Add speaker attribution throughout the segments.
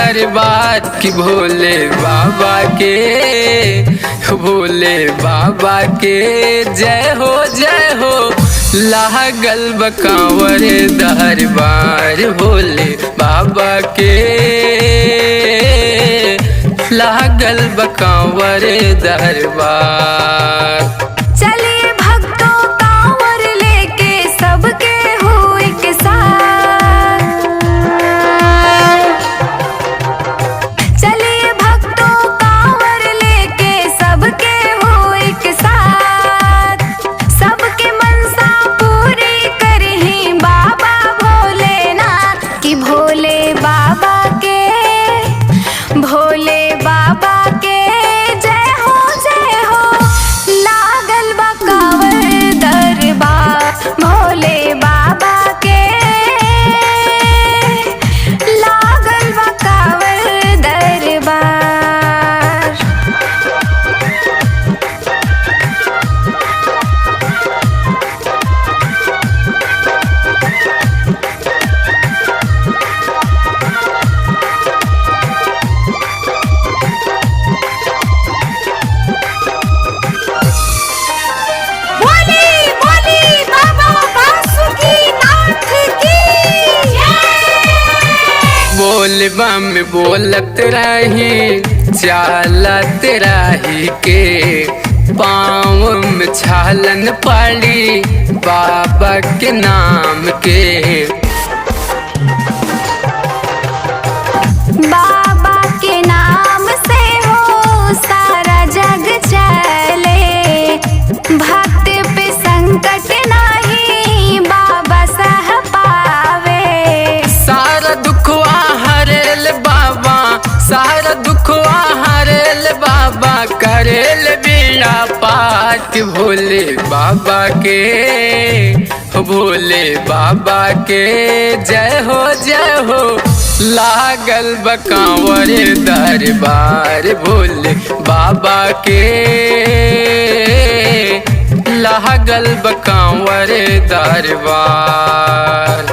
Speaker 1: दरबार की भोले बाबा के, भोले बाबा के जय हो लागल बकावर दरबार भोले बाबा के, लागल बकावर दरबार।
Speaker 2: चलिए भक्तों कांवर लेके सबके हो एक साथ, चलिए भक्तों कांवर लेके सबके हो एक साथ, सबके मनसा पूरी करही बाबा भोलेनाथ की भोले बाबा के, भोले बाबा के जय हो लागल बकावर दरबार भोले बाबा के, लागल बकावर दरबार।
Speaker 1: बोल बम बोलत रही चालत रही के, पाँव में छालन पड़ी बाबा के नाम के।
Speaker 2: बाबा के नाम से हो सारा जग चले, भक्त पे संकट नहीं बाबा सह पावे।
Speaker 1: सारा दुखवा हरेल बाबा, सारा दुखवा हरेल बाबा, करेल बीड़ा पाठ भोले बाबा के, भोले बाबा के जय हो लागल बकावर दरबार भोले बाबा के, लागल बकावर दरबार।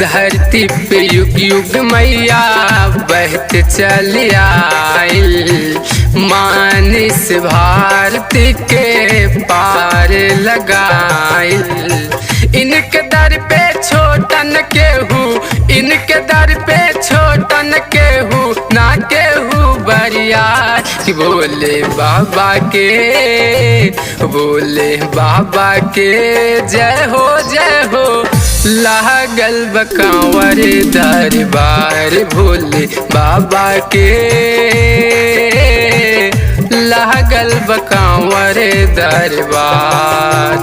Speaker 1: धरती पे युग युग मैया बहत चल आइल, मानस भारती के पार लगाइल। इनके दर पे छोटन केहू, इनके दर पे छोटन केहू ना केहू बरियार। भोले बाबा के, भोले बाबा के जय हो लागल बकावर दरबार भोले बाबा के, लागल बकावर दरबार।